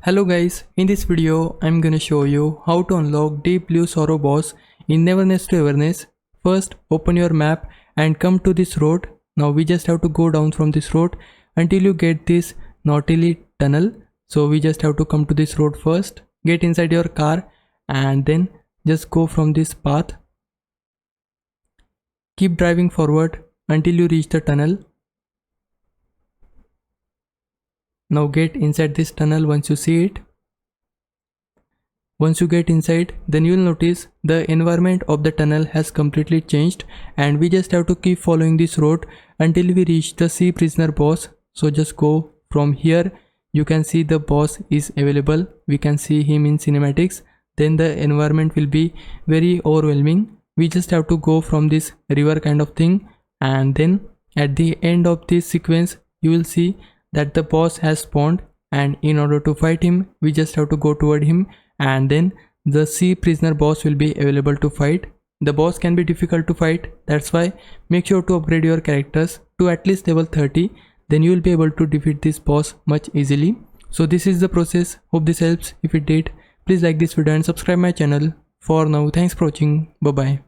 Hello guys, in this video I'm gonna show you how to unlock Deep Blue Sorrow boss in Neverness to Everness. First open your map and come to this road. Now we just have to go down from this road until you get this Nautilus tunnel. So we just have to come to this road first, get inside your car and then just go from this path. Keep driving forward until you reach the tunnel. Now get inside this tunnel once you see it. Once you get inside, then you will notice the environment of the tunnel has completely changed and we just have to keep following this road until we reach the sea prisoner boss. So just go from here. You can see the boss is available. We can see him in cinematics. Then the environment will be very overwhelming. We just have to go from this river kind of thing, and then at the end of this sequence you will see that the boss has spawned, and in order to fight him we just have to go toward him, and then the sea prisoner boss will be available to fight. The boss can be difficult to fight, that's why make sure to upgrade your characters to at least level 30, then you will be able to defeat this boss much easily. So this is the process. Hope this helps. If it did, please like this video and subscribe my channel. For now, thanks for watching. Bye bye.